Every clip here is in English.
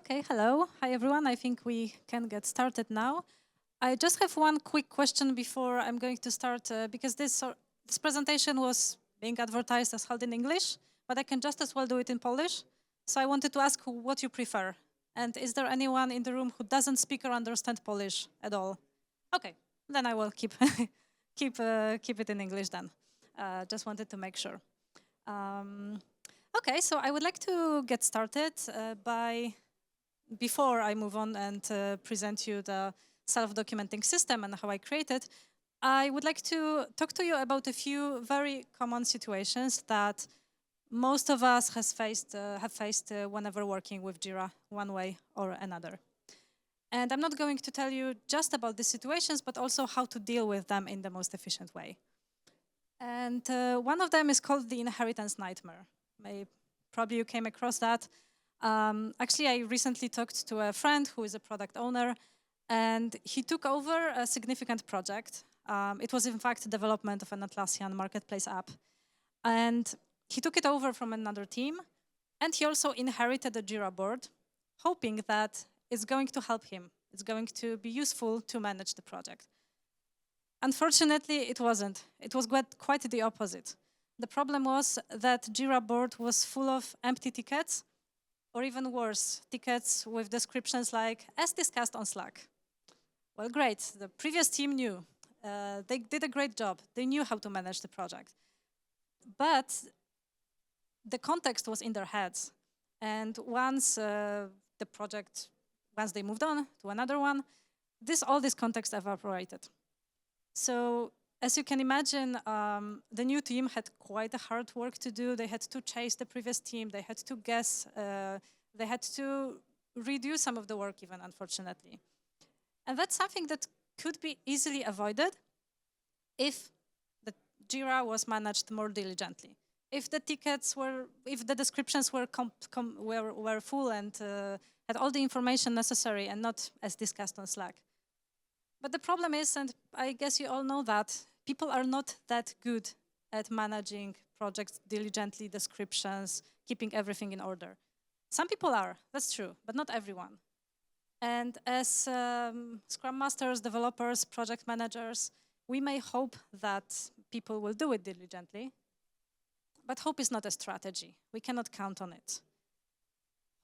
Okay, hello. Hi, everyone. I think we can get started now. I just have one quick question before I'm going to start, because this presentation was being advertised as held in English, but I can just as well do it in Polish. So I wanted to ask what you prefer. And is there anyone in the room who doesn't speak or understand Polish at all? Okay, then I will keep keep it in English then. Just wanted to make sure. Okay, so I would like to get started before I move on and present you the self-documenting system and how I create it, I would like to talk to you about a few very common situations that most of us have faced whenever working with Jira one way or another. And I'm not going to tell you just about these situations, but also how to deal with them in the most efficient way. And one of them is called the inheritance nightmare. Probably you came across that. Actually, I recently talked to a friend who is a product owner, and he took over a significant project. It was, in fact, development of an Atlassian marketplace app. And he took it over from another team, and he also inherited a Jira board, hoping that it's going to help him. It's going to be useful to manage the project. Unfortunately, it wasn't. It was quite the opposite. The problem was that Jira board was full of empty tickets, or even worse, tickets with descriptions like, as discussed on Slack. Well, great, the previous team knew. They did a great job. They knew how to manage the project. But the context was in their heads. And once they moved on to another one, all this context evaporated. So as you can imagine, the new team had quite a hard work to do. They had to chase the previous team. They had to guess. They had to redo some of the work even, unfortunately. And that's something that could be easily avoided if the Jira was managed more diligently. If the descriptions were full and had all the information necessary and not as discussed on Slack. But the problem is, and I guess you all know that, people are not that good at managing projects diligently, descriptions, keeping everything in order. Some people are, that's true, but not everyone. And as Scrum Masters, developers, project managers, we may hope that people will do it diligently, but hope is not a strategy. We cannot count on it.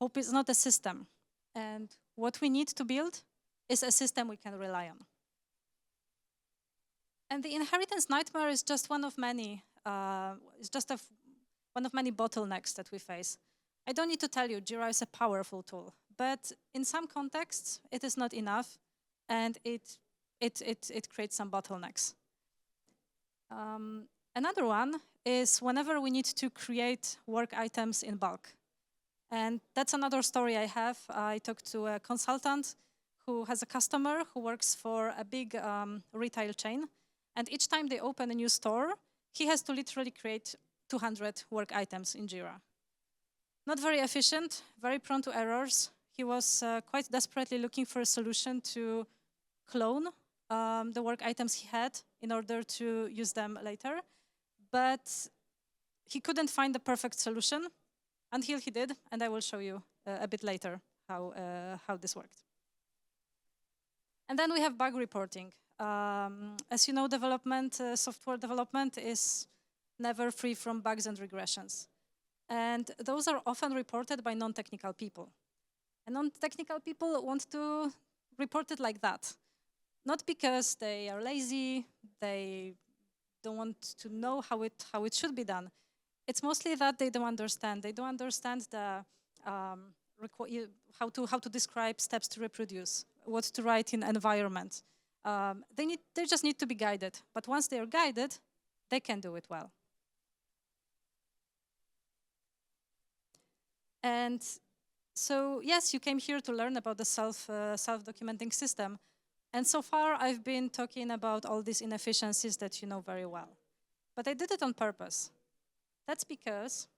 Hope is not a system. And what we need to build is a system we can rely on. And the inheritance nightmare is just one of many. One of many bottlenecks that we face. I don't need to tell you, Jira is a powerful tool, but in some contexts, it is not enough, and it creates some bottlenecks. Another one is whenever we need to create work items in bulk. And that's another story I have. I talked to a consultant who has a customer who works for a big retail chain. And each time they open a new store, he has to literally create 200 work items in Jira. Not very efficient, very prone to errors. He was quite desperately looking for a solution to clone the work items he had in order to use them later. But he couldn't find the perfect solution until he did, and I will show you a bit later how this worked. And then we have bug reporting. As you know, software development is never free from bugs and regressions. And those are often reported by non-technical people. And non-technical people want to report it like that. Not because they are lazy, they don't want to know how it should be done. It's mostly that they don't understand. They don't understand how to describe steps to reproduce, what to write in environment. They just need to be guided. But once they are guided, they can do it well. And so, yes, you came here to learn about the self-documenting system. And so far, I've been talking about all these inefficiencies that you know very well. But I did it on purpose. That's because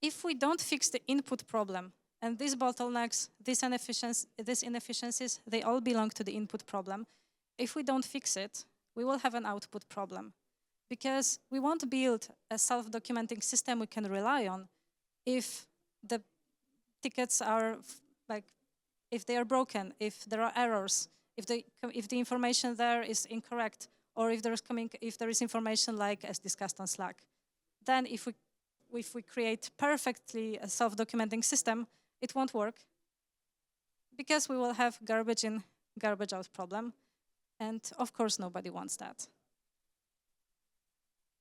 if we don't fix the input problem, and these bottlenecks, these inefficiencies, they all belong to the input problem. If we don't fix it, we will have an output problem. Because we won't build a self-documenting system we can rely on if the tickets are like, if they are broken, if there are errors, if the information there is incorrect, or if there is information like as discussed on Slack, then if we create perfectly a self-documenting system, it won't work because we will have garbage in, garbage out problem. And of course, nobody wants that.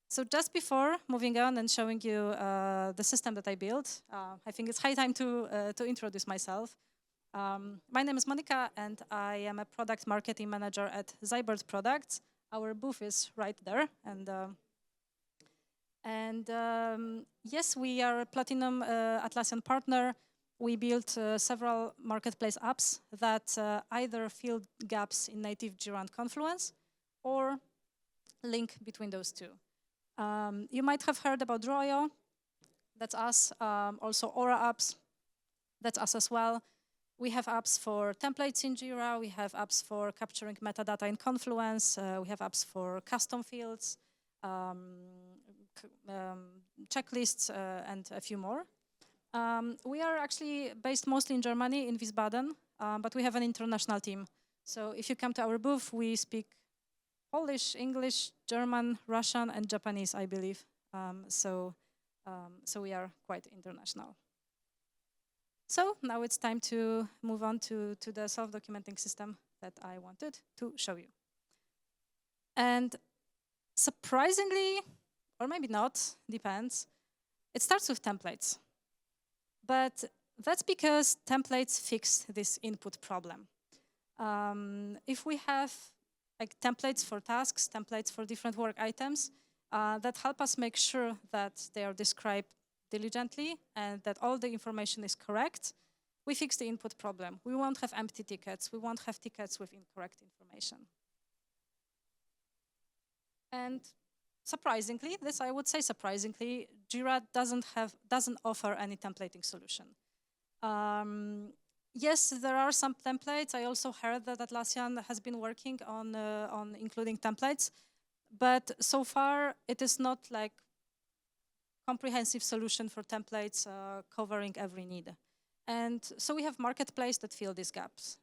So just before moving on and showing you the system that I built, I think it's high time to introduce myself. My name is Monika, and I am a product marketing manager at Seibert Products. Our booth is right there, and yes, we are a Platinum Atlassian partner. We built several marketplace apps that either fill gaps in native Jira and Confluence or link between those two. You might have heard about Draw.io. That's us. Also Aura apps. That's us as well. We have apps for templates in Jira. We have apps for capturing metadata in Confluence. We have apps for custom fields, checklists, and a few more. We are actually based mostly in Germany, in Wiesbaden, but we have an international team. So if you come to our booth, we speak Polish, English, German, Russian, and Japanese, I believe. So we are quite international. So now it's time to move on to the self-documenting system that I wanted to show you. And surprisingly, or maybe not, depends, it starts with templates. But that's because templates fix this input problem. If we have like templates for tasks, templates for different work items, that help us make sure that they are described diligently and that all the information is correct, we fix the input problem. We won't have empty tickets. We won't have tickets with incorrect information. And surprisingly, I would say surprisingly, Jira doesn't offer any templating solution. Yes, there are some templates. I also heard that Atlassian has been working on including templates, but so far it is not like comprehensive solution for templates covering every need. And so we have marketplace that fill these gaps.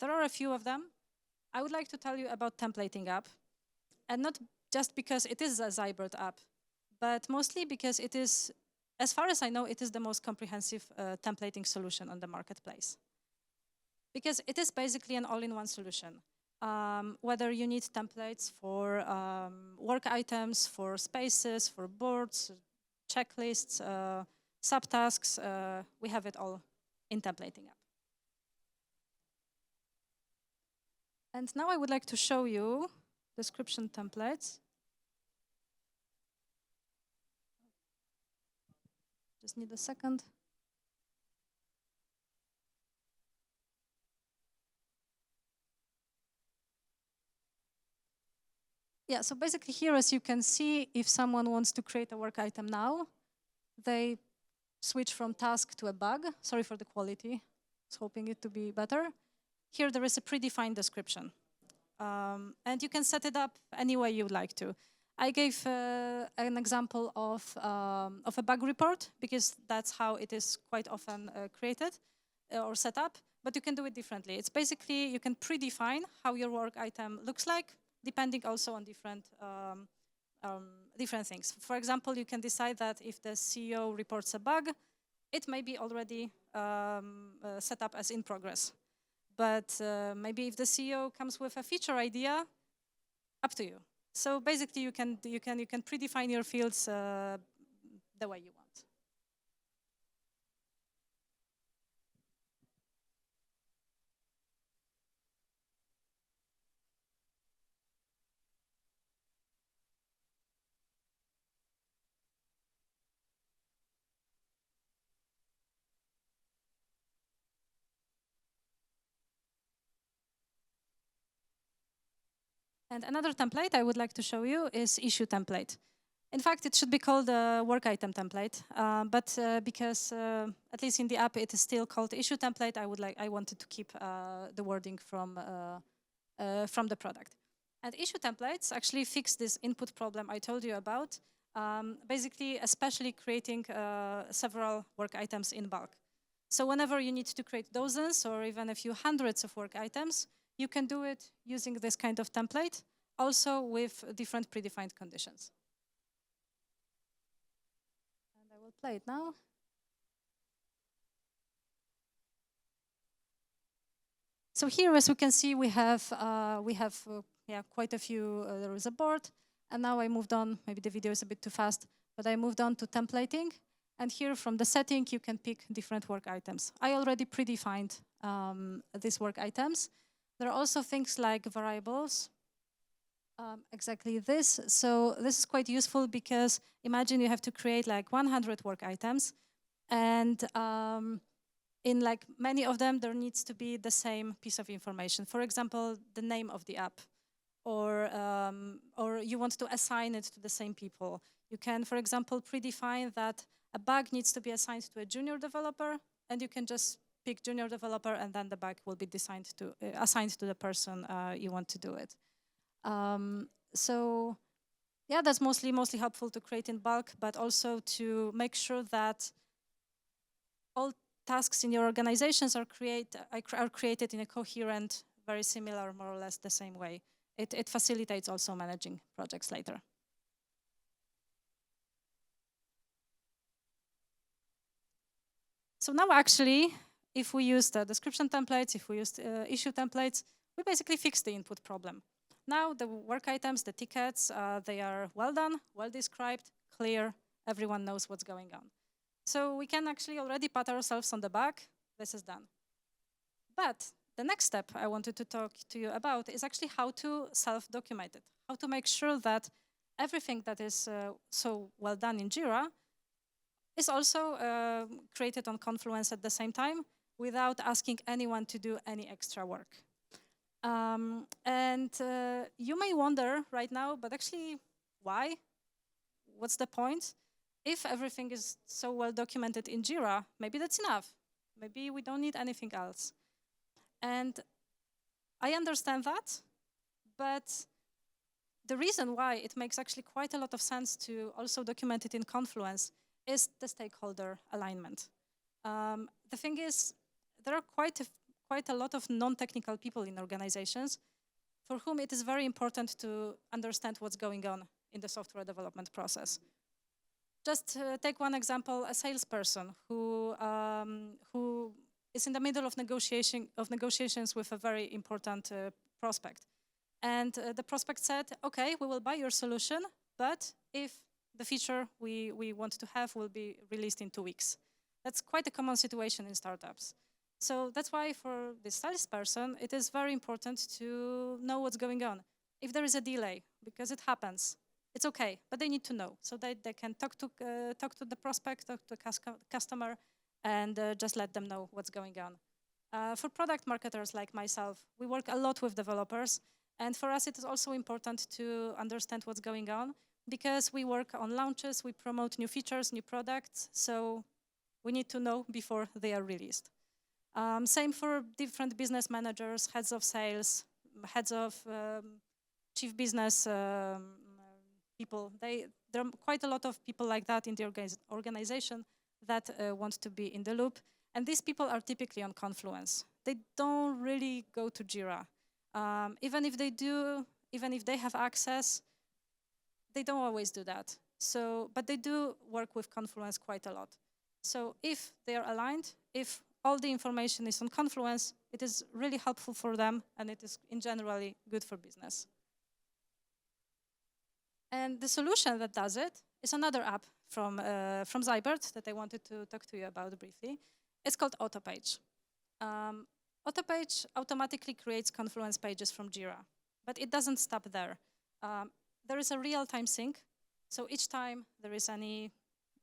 There are a few of them. I would like to tell you about templating app, and not just because it is a Seibert app, but mostly because it is, as far as I know, it is the most comprehensive templating solution on the marketplace. Because it is basically an all-in-one solution. Whether you need templates for work items, for spaces, for boards, checklists, subtasks, we have it all in templating app. And now I would like to show you description templates. Just need a second. Yeah, so basically here, as you can see, if someone wants to create a work item now, they switch from task to a bug. Sorry for the quality. I was hoping it to be better. Here there is a predefined description. And you can set it up any way you would like to. I gave an example of a bug report because that's how it is quite often created or set up, but you can do it differently. It's basically, you can predefine how your work item looks like, depending also on different things. For example, you can decide that if the CEO reports a bug, it may be already set up as in progress. But maybe if the CEO comes with a feature idea, up to you. So basically, you can predefine your fields the way you want. And another template I would like to show you is issue template. In fact, it should be called a work item template, but because at least in the app it is still called issue template, I wanted to keep the wording from the product. And issue templates actually fix this input problem I told you about, basically especially creating several work items in bulk. So whenever you need to create dozens or even a few hundreds of work items, you can do it using this kind of template, also with different predefined conditions. And I will play it now. So here, as we can see, we have quite a few. There is a board, and now I moved on. Maybe the video is a bit too fast, but I moved on to templating. And here, from the setting, you can pick different work items. I already predefined these work items. There are also things like variables. Exactly this. So this is quite useful because imagine you have to create like 100 work items, and in like many of them, there needs to be the same piece of information. For example, the name of the app, or you want to assign it to the same people. You can, for example, predefine that a bug needs to be assigned to a junior developer, and you can just pick junior developer, and then the bug will be assigned to the person you want to do it. So yeah, that's mostly helpful to create in bulk, but also to make sure that all tasks in your organizations are created in a coherent, very similar, more or less the same way. It facilitates also managing projects later. So now actually, if we use the description templates, if we use issue templates, we basically fix the input problem. Now the work items, the tickets, they are well done, well described, clear, everyone knows what's going on. So we can actually already pat ourselves on the back. This is done. But the next step I wanted to talk to you about is actually how to self-document it, how to make sure that everything that is so well done in Jira is also created on Confluence at the same time without asking anyone to do any extra work. And you may wonder right now, but actually, why? What's the point? If everything is so well documented in Jira, maybe that's enough. Maybe we don't need anything else. And I understand that, but the reason why it makes actually quite a lot of sense to also document it in Confluence is the stakeholder alignment. The thing is, there are quite a lot of non-technical people in organizations for whom it is very important to understand what's going on in the software development process. Just take one example: a salesperson who is in the middle of negotiations with a very important prospect, and the prospect said, "Okay, we will buy your solution, but if the feature we want to have will be released in 2 weeks." That's quite a common situation in startups. So that's why for this salesperson, it is very important to know what's going on. If there is a delay, because it happens, it's okay, but they need to know so that they can talk to the prospect, talk to the customer, and just let them know what's going on. For product marketers like myself, we work a lot with developers, and for us it is also important to understand what's going on because we work on launches, we promote new features, new products, so we need to know before they are released. Same for different business managers, heads of sales, heads of chief business people. There are quite a lot of people like that in the organization that want to be in the loop. And these people are typically on Confluence. They don't really go to Jira. Even if they do, even if they have access, they don't always do that. So, but they do work with Confluence quite a lot. So if they are aligned, if all the information is on Confluence, it is really helpful for them, and it is in generally good for business. And the solution that does it is another app from Seibert that I wanted to talk to you about briefly. It's called Autopage. Autopage automatically creates Confluence pages from Jira, but it doesn't stop there. There is a real-time sync, so each time there is any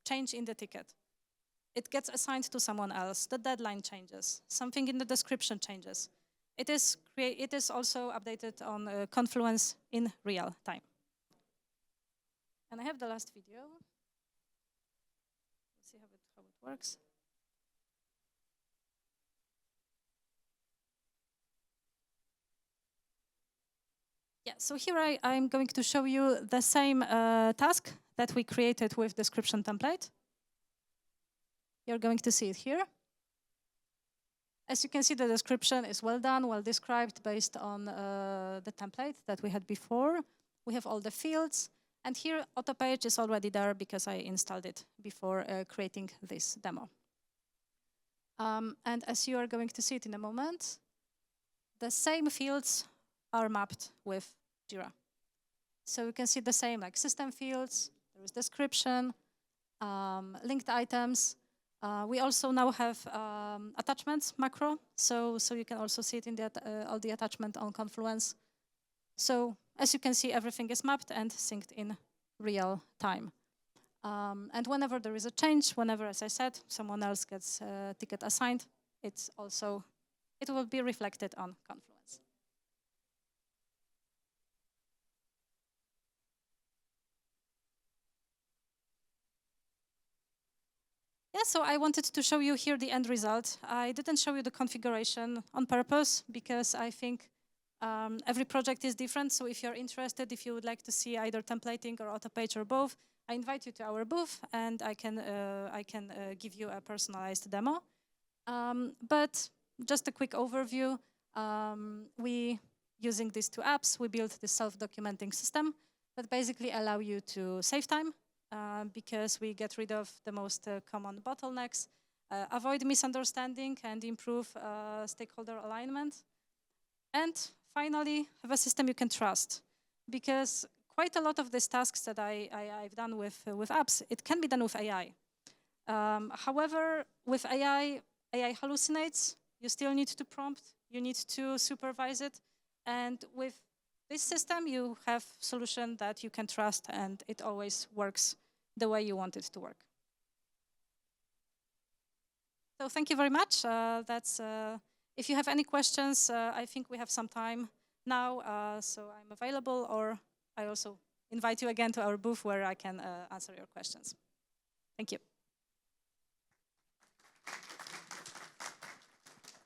change in the ticket, it gets assigned to someone else, the deadline changes, something in the description changes. It is also updated on Confluence in real time. And I have the last video. Let's see how it works. Yeah, so here I'm going to show you the same task that we created with description template. You're going to see it here. As you can see, the description is well done, well described based on the template that we had before. We have all the fields. And here, auto page is already there because I installed it before creating this demo. And as you are going to see it in a moment, the same fields are mapped with Jira. So you can see the same, like system fields, there is description, linked items. We also now have attachments macro, so you can also see it in all the attachment on Confluence. So as you can see, everything is mapped and synced in real time. And whenever there is a change, whenever, as I said, someone else gets a ticket assigned, it will be reflected on Confluence. Yeah, so I wanted to show you here the end result. I didn't show you the configuration on purpose because I think every project is different. So if you're interested, if you would like to see either templating or auto page or both, I invite you to our booth and I can give you a personalized demo. But just a quick overview, using these two apps, we built this self-documenting system that basically allow you to save time because we get rid of the most common bottlenecks, avoid misunderstanding and improve stakeholder alignment. And finally, have a system you can trust because quite a lot of these tasks that I've done with apps, it can be done with AI. However, with AI hallucinates. You still need to prompt. You need to supervise it. And with this system, you have a solution that you can trust, and it always works the way you want it to work. So thank you very much. If you have any questions, I think we have some time now, so I'm available, or I also invite you again to our booth where I can answer your questions. Thank you.